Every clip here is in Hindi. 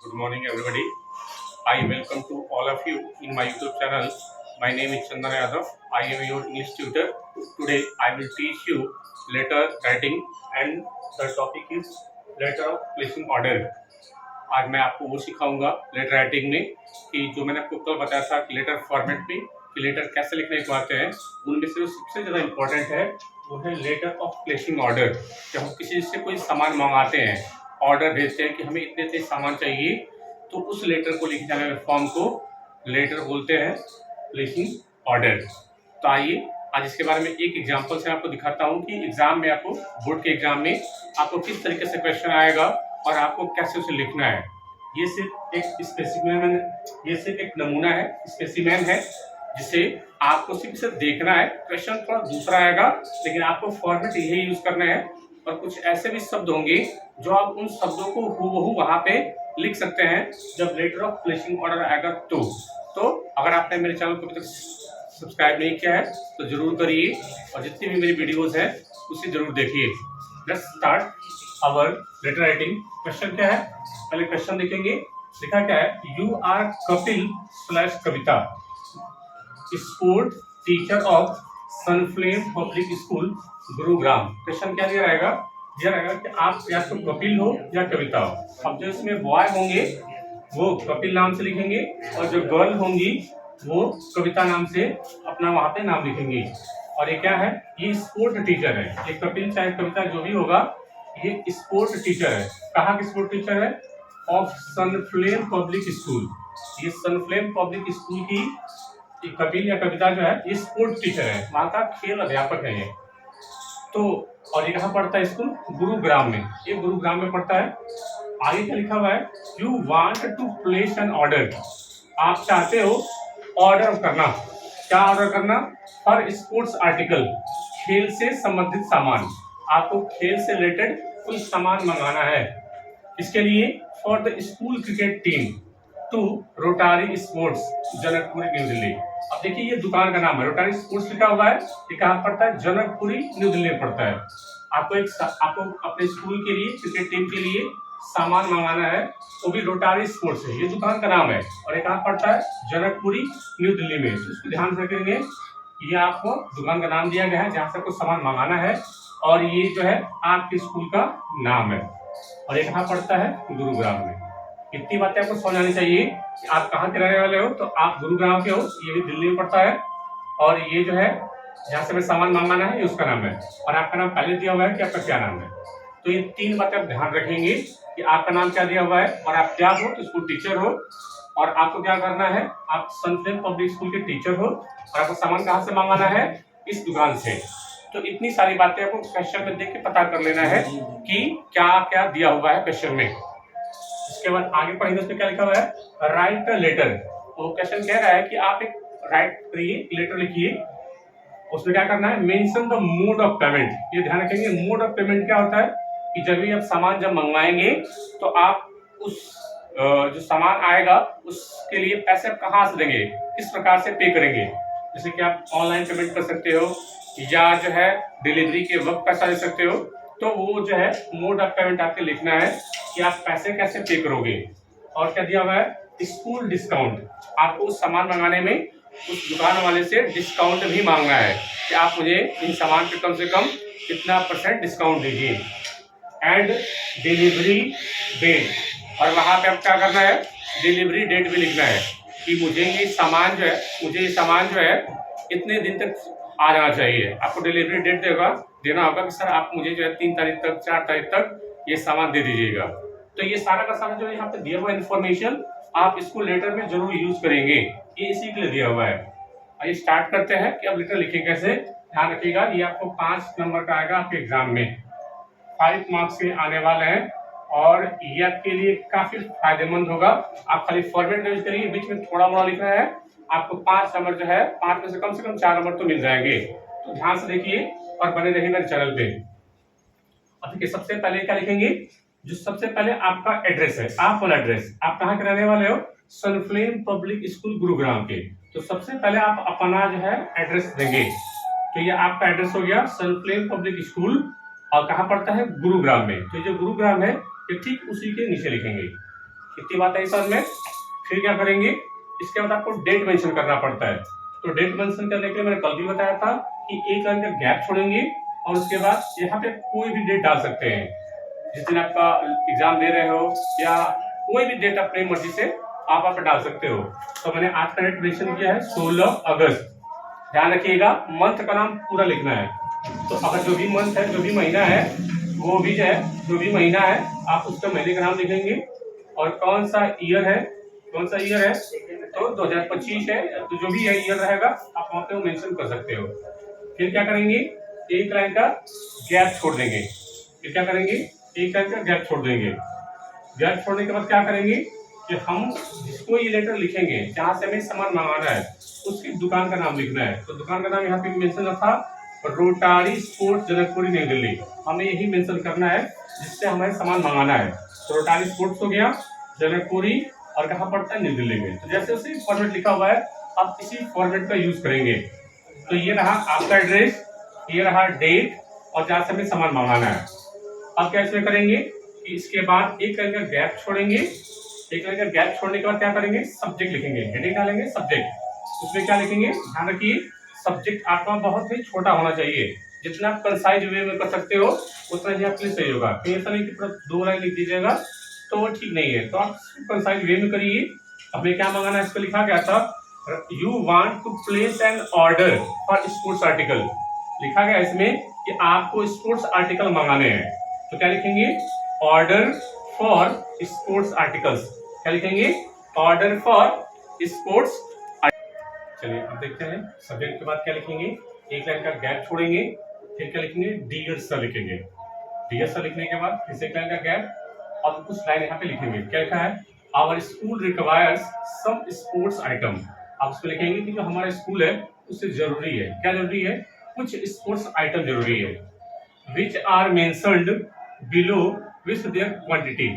Good morning, everybody. I welcome to all of you in my YouTube channel. My name is Chandan Yadav. I am your English tutor. Today, I will teach you letter writing, and the topic is letter of placing order. आज मैं आपको वो सिखाऊंगा लेटर राइटिंग में कि जो मैंने आपको कल बताया था कि लेटर फॉर्मेट में कि लेटर कैसे लिखने को आते हैं, उनमें से जो सबसे ज़्यादा इम्पोर्टेंट है वो है लेटर ऑफ प्लेसिंग ऑर्डर। जब हम किसी से कोई सामान मंगाते हैं, ऑर्डर भेजते हैं कि हमें इतने इतने सामान चाहिए, तो उस लेटर को लिखे जाने वाले फॉर्म को लेटर बोलते हैं प्लेसिंग ऑर्डर। तो आइए आज इसके बारे में एक एग्जाम्पल से आपको दिखाता हूँ कि एग्जाम में आपको, बोर्ड के एग्जाम में आपको किस तरीके से क्वेश्चन आएगा और आपको कैसे उसे लिखना है। ये सिर्फ एक नमूना है, स्पेसिमेन है, जिसे आपको सिर्फ देखना है। क्वेश्चन थोड़ा दूसरा आएगा, लेकिन आपको फॉर्मेट यही यूज करना है। और कुछ ऐसे भी शब्द होंगे जो आप उन शब्दों को हूबहू वहां पे लिख सकते हैं जब लेटर ऑफ प्लेसिंग ऑर्डर आएगा। तो अगर आपने मेरे चैनल को अभी तक सब्सक्राइब नहीं किया है तो जरूर करिए, और जितनी भी मेरी वीडियोस है उसे जरूर देखिए। Let's start our letter writing. Question क्या है, पहले क्वेश्चन देखेंगे। लिखा क्या है, you are Kapil / Kavita, sport teacher of sunflame public school Gurugram. Question क्या दिया रहेगा, कि आप या तो कपिल हो या कविता हो। अब जो इसमें बॉय होंगे वो कपिल नाम से लिखेंगे, और जो गर्ल होंगी वो कविता नाम से अपना वहां पे नाम लिखेंगे। और ये क्या है, ये स्पोर्ट टीचर है। ये कपिल चाहे कविता जो भी होगा, ये स्पोर्ट टीचर है। कहाँ की स्पोर्ट टीचर है, ऑफ सनफ्लेम पब्लिक स्कूल। ये सनफ्लेम पब्लिक स्कूल की कपिल या कविता जो है ये स्पोर्ट टीचर है, वहाँ का खेल अध्यापक है ये। तो और ये कहाँ पढ़ता है स्कूल, गुरुग्राम में। ये गुरुग्राम में पढ़ता है। आगे क्या लिखा हुआ है, you want to place an order. आप चाहते हो ऑर्डर करना। क्या ऑर्डर करना, फॉर स्पोर्ट्स आर्टिकल, खेल से संबंधित सामान। आपको खेल से रिलेटेड कोई सामान मंगाना है। इसके लिए for the school cricket team to rotary sports Janakpuri new Delhi. अब देखिए ये दुकान का नाम है, रोटारी स्पोर्ट्स लिखा हुआ है। ये कहाँ पड़ता है, जनकपुरी न्यू दिल्ली में पड़ता है। आपको अपने स्कूल के लिए, क्रिकेट टीम के लिए सामान मंगाना है, वो भी रोटारी स्पोर्ट्स है। ये दुकान का नाम है और ये कहाँ पड़ता है, जनकपुरी न्यू दिल्ली में। तो इसको ध्यान से रखेंगे, ये आपको दुकान का नाम दिया गया है जहाँ से आपको सामान मंगाना है, और ये जो है आपके स्कूल का नाम है, और ये कहाँ पड़ता है, गुरुग्राम में। इतनी बातें आपको समझ आनी चाहिए कि आप कहाँ के रहने वाले हो। तो आप गुरुग्राम के हो, ये भी दिल्ली में पड़ता है, और ये जो है जहाँ से हमें सामान मंगाना है ये उसका नाम है, और आपका नाम पहले दिया हुआ है कि आपका क्या नाम है। तो ये तीन बातें आप ध्यान रखेंगे कि आपका नाम क्या दिया हुआ है, और आप क्या हो, तो स्कूल टीचर हो, और आपको क्या करना है, आप सनफ्लेम पब्लिक स्कूल के टीचर हो, और आपको सामान कहाँ से मंगाना है, इस दुकान से। तो इतनी सारी बातें आपको क्वेश्चन में देख के पता कर लेना है कि क्या क्या दिया हुआ है क्वेश्चन में। इसके बाद आगे पढ़ेंगे, उसमें क्या लिखा हुआ है, राइट अ लेटर। तो क्वेश्चन कह रहा है कि आप एक राइट करिए, लेटर लिखिए। उसमें क्या करना है, mention the mode of payment. ये ध्यान रखेंगे, मोड ऑफ पेमेंट क्या होता है कि जब भी आप सामान जब मंगवाएंगे तो आप उस जो सामान आएगा उसके लिए पैसे आप कहाँ से देंगे, किस प्रकार से पे करेंगे। जैसे कि आप ऑनलाइन पेमेंट कर सकते हो, या जो है डिलीवरी के वक्त पैसा दे सकते हो। तो वो जो है मोड ऑफ पेमेंट आपके लिखना है कि आप पैसे कैसे पे करोगे। और क्या दिया हुआ है, स्कूल डिस्काउंट। आपको उस सामान मंगाने में उस दुकान वाले से डिस्काउंट भी मांगना है कि आप मुझे इन सामान पे कम से कम कितना % डिस्काउंट दीजिए। एंड डिलीवरी डेट, और वहाँ पे आप क्या करना है, डिलीवरी डेट भी लिखना है कि मुझे ये सामान जो है इतने दिन तक आ जाना चाहिए। आपको डिलीवरी डेट देना होगा कि सर आप मुझे जो है 3 तारीख तक, 4 तारीख तक ये सामान दे दीजिएगा। तो ये सारा का सारा जो यहाँ पे दिया हुआ इन्फॉर्मेशन आप इसको लेटर में जरूर यूज करेंगे, ये इसी के लिए दिया हुआ है। आइए स्टार्ट करते हैं कि अब लेटर लिखें कैसे। ध्यान रखिएगा, ये आपको 5 नंबर का आएगा आपके एग्जाम में, 5 मार्क्स के आने वाले हैं, और ये आपके लिए काफी फायदेमंद होगा। आप खाली फॉर्मेट यूज करिए, बीच में थोड़ा मोड़ा लिखना है। आपको 5 नंबर जो है, 5 में से कम 4 नंबर तो मिल जाएंगे। तो ध्यान से देखिए और बने रहिए मेरे चैनल पे। अब देखिए सबसे पहले क्या लिखेंगे, जो सबसे पहले आपका एड्रेस है, आप वाला एड्रेस, आप कहाँ के रहने वाले हो, सनफ्लेम पब्लिक स्कूल गुरुग्राम के। तो सबसे पहले आप अपना जो है एड्रेस देंगे। तो ये आपका एड्रेस हो गया सनफ्लेम पब्लिक स्कूल, और कहाँ पड़ता है, गुरुग्राम में। तो जो गुरुग्राम है ये ठीक उसी के नीचे लिखेंगे। इतनी बात है समझ में। फिर क्या करेंगे, इसके बाद आपको डेट मेंशन करना पड़ता है। तो डेट मेंशन करने के लिए मैंने कल भी बताया था कि एक लाइन का गैप छोड़ेंगे और उसके बाद यहाँ पे कोई भी डेट डाल सकते हैं, जिस दिन आपका एग्जाम दे रहे हो या कोई भी डेट अपनी मर्जी से आप डाल सकते हो। तो मैंने आज का डेट मेंशन किया है 16 अगस्त। ध्यान रखिएगा, मंथ का नाम पूरा लिखना है। तो अगर जो भी मंथ है, जो भी महीना है, वो भी जो है, जो भी महीना है आप उसका महीने का नाम लिखेंगे। और कौन सा ईयर है, कौन सा ईयर है, तो 2025 है, तो जो भी ईयर रहेगा आप वहाँ पे मेंशन कर सकते हो। फिर क्या करेंगे, एक लाइन का गैप छोड़ देंगे। फिर क्या करेंगे, एक लाइन का गैप छोड़ देंगे। गैप छोड़ने के बाद क्या करेंगे कि हम जिसको ये लेटर लिखेंगे, जहाँ से हमें सामान मंगाना है, उसकी दुकान का नाम लिखना है। तो दुकान का नाम यहाँ पे मेंशन था, रोटारी स्पोर्ट्स जनकपुरी नई दिल्ली। हमें यही मेंशन करना है जिससे हमें सामान मंगाना है। तो रोटारी स्पोर्ट्स हो गया, जनकपुरी, और कहाँ पड़ता है, नई दिल्ली में। तो जैसे उसी फॉर्मेट लिखा हुआ है, आप इसी फॉर्मेट का यूज करेंगे। तो ये रहा आपका एड्रेस, ये रहा डेट, और जहाँ से हमें सामान मंगाना है। अब क्या इसमें करेंगे कि इसके बाद एक लाइन का गैप छोड़ेंगे। एक लाइन का गैप छोड़ने के बाद क्या करेंगे, सब्जेक्ट लिखेंगे, हेडिंग डालेंगे सब्जेक्ट। उसमें क्या लिखेंगे, ध्यान रखिए, सब्जेक्ट आपका बहुत ही छोटा होना चाहिए। जितना आप कंसाइज वे में कर सकते हो उतना ही आपके लिए सही होगा। कहीं ऐसा नहीं कि पूरा 2 लाइन लिख दीजिएगा तो वो ठीक नहीं है। तो आप कंसाइज वे में करिए। हमें क्या मंगाना है, इसको लिखा गया था, you want to place an order for sports article. लिखा गया इसमें कि आपको स्पोर्ट्स आर्टिकल मंगाने हैं। तो क्या लिखेंगे, ऑर्डर फॉर स्पोर्ट्स आर्टिकल्स। क्या लिखेंगे, ऑर्डर फॉर स्पोर्ट्स। चलिए अब देखते हैं, सब्जेक्ट के बाद क्या लिखेंगे, एक लाइन का गैप छोड़ेंगे। फिर क्या लिखेंगे, डियर सर लिखेंगे। डियर सर लिखने के बाद फिर से एक लाइन का गैप और कुछ लाइन यहाँ पे लिखेंगे। क्या लिखा है, our school requires some sports item. आप उसको लिखेंगे कि जो हमारा स्कूल है उससे जरूरी है, क्या जरूरी है, कुछ स्पोर्ट्स आइटम जरूरी है। Which are mentioned below with their quantity.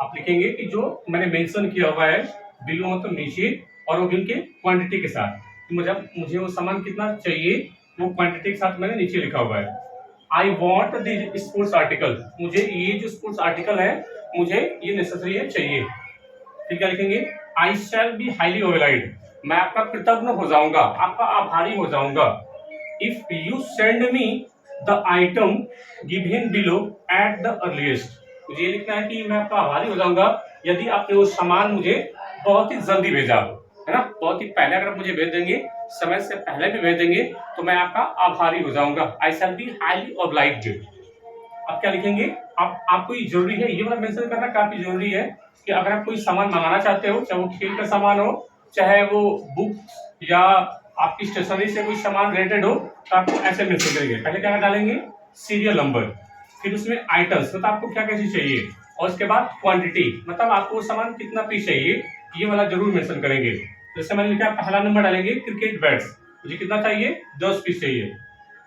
आप लिखेंगे कि जो मैंने मेंशन किया हुआ है, बिलो मतलब नीचे, और वो भी उनके क्वांटिटी के साथ। मुझे वो सामान कितना चाहिए वो क्वांटिटी के साथ मैंने नीचे लिखा हुआ है। I want the sports article. मुझे ये जो स्पोर्ट्स आर्टिकल है मुझे ये नेसेसरी है, चाहिए। फिर क्या लिखेंगे, आई शैल बी हाईली ओबलाइज्ड। मैं आपका कृतज्ञ हो जाऊंगा, आपका आभारी हो जाऊंगा। If you send me the item given below at the earliest. मुझे ये लिखना है कि मैं आपका आभारी हो जाऊंगा यदि आपने वो सामान मुझे बहुत ही जल्दी भेजा, है ना, बहुत ही पहले अगर आप मुझे भेज देंगे, समय से पहले भी भेज देंगे, तो मैं आपका आभारी हो जाऊंगा। आई शैल बी हाईली ओबलाइज्ड। अब क्या लिखेंगे, आपको ये जरूरी है, ये वाला मेंशन करना काफी जरूरी है कि अगर आप कोई सामान मंगाना चाहते हो, चाहे वो खेल का सामान हो, चाहे वो बुक या आपकी स्टेशनरी से कोई सामान रिलेटेड हो, तो आपको ऐसे मेंशन करेंगे। पहले क्या डालेंगे, सीरियल नंबर, फिर उसमें आइटम्स, मतलब आपको क्या क्या चीज चाहिए, और उसके बाद क्वांटिटी, मतलब आपको सामान कितना पीस चाहिए, ये वाला जरूर मेंशन करेंगे। जैसे मैंने लिखा, पहला नंबर डालेंगे क्रिकेट बैट्स, मुझे कितना चाहिए, 10 पीस चाहिए।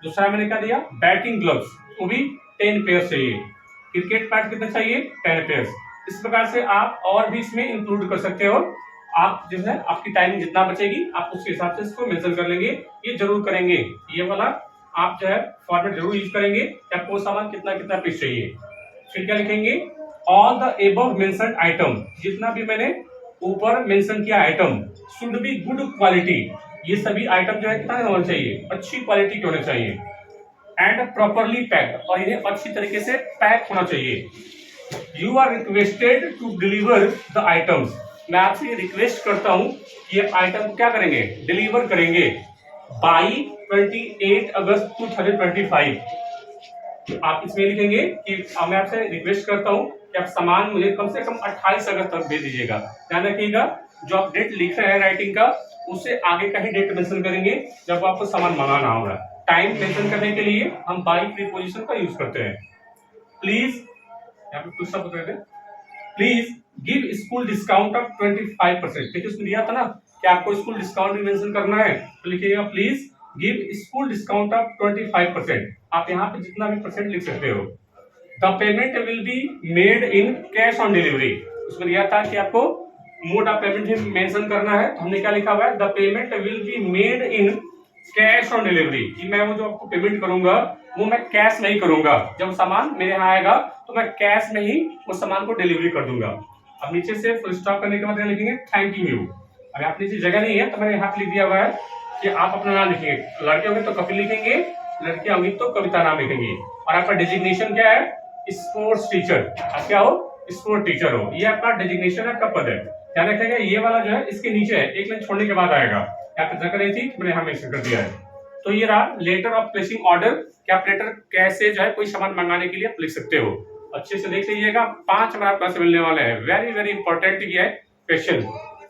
दूसरा मैंने क्या दिया, बैटिंग ग्लव्स, वो भी 10 पेयर चाहिए। क्रिकेट बैट कितना चाहिए, 10 पेयर। इस प्रकार से आप और भी इसमें इंक्लूड कर सकते हो। आप जो है आपकी टाइमिंग जितना बचेगी आप उसके हिसाब से इसको मेंशन कर लेंगे। ये जरूर करेंगे, ये वाला आप जो है फॉर्मेट जरूर यूज करेंगे कि आपको सामान कितना कितना पीस चाहिए। फिर क्या लिखेंगे, all the above mentioned item. जितना भी मैंने ऊपर मेंशन किया item should be good quality. ये सभी आइटम जो है कितना होना चाहिए, अच्छी क्वालिटी के होने चाहिए। एंड प्रॉपरली पैक्ड, और इन्हें अच्छी तरीके से पैक होना चाहिए। You are requested to deliver the items. मैं आपसे रिक्वेस्ट करता हूं कि ये आइटम को क्या करेंगे, डिलीवर करेंगे बाई 28 अगस्त 2025। आप इसमें लिखेंगे कि मैं आपसे रिक्वेस्ट करता हूं कि आप सामान मुझे कम से कम 28 अगस्त तक भेज दीजिएगा। ध्यान रखिएगा, जो आप डेट लिख रहे हैं राइटिंग का, उससे आगे का ही डेट मेंशन करेंगे जब आपको सामान मंगाना होगा। टाइम मेंशन करने के लिए हम बाई प्रीपोजिशन का यूज करते हैं। प्लीज, यहाँ पे कुछ शब्द कहते हैं, please give school discount of 25%। देखिए उसमें दिया था ना कि आपको स्कूल डिस्काउंट भी मेंशन करना है, तो लिखिएगा please give school discount of 25%। आप यहाँ पे जितना भी परसेंट लिख सकते हो। The payment will be made in cash on delivery. उसमें दिया था कि आपको मोड ऑफ पेमेंट भी मेंशन करना है, तो हमने क्या लिखा हुआ है, the payment will be made in cash on delivery. कि मैं वो जो आपको पेमेंट करूंगा वो मैं कैश नहीं करूंगा, जब सामान मेरे यहाँ आएगा तो मैं कैश में ही उस सामान को डिलीवरी कर दूंगा। अब नीचे से फुल स्टॉप करने के बाद लिखेंगे थैंक यू। अगर आप नीचे जगह नहीं है तो मैंने यहाँ पे लिख दिया हुआ है कि आप अपना नाम लिखेंगे। लड़के होंगे तो कपिल लिखेंगे, लड़कियां होंगी तो कविता नाम लिखेंगे। और आपका डेजिग्नेशन क्या है? Sports teacher. आप क्या हो? स्पोर्ट टीचर हो। ये आपका डेजिग्नेशन है, आपका पद है। ध्यान रखिएगा ये वाला जो है इसके नीचे है, एक लाइन छोड़ने के बाद आएगा। यहाँ पे जगह नहीं थी, मैंने यहाँ मेंशन कर दिया है। तो ये रहा लेटर ऑफ प्लेसिंग ऑर्डर कि आप लेटर कैसे जो है कोई सामान मंगाने के लिए आप लिख सकते हो। अच्छे से देख लीजिएगा, 5 नंबर आपको से मिलने वाले हैं। वेरी वेरी इंपॉर्टेंट ये है क्वेश्चन।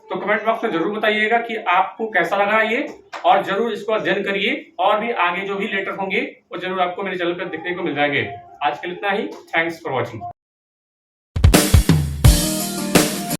तो कमेंट बॉक्स में जरूर बताइएगा कि आपको कैसा लगा ये, और जरूर इसको अध्ययन करिए। और भी आगे जो भी लेटर होंगे वो जरूर आपको मेरे चैनल पर देखने को मिल जाएंगे। आज के लिए इतना ही। Thanks for watching.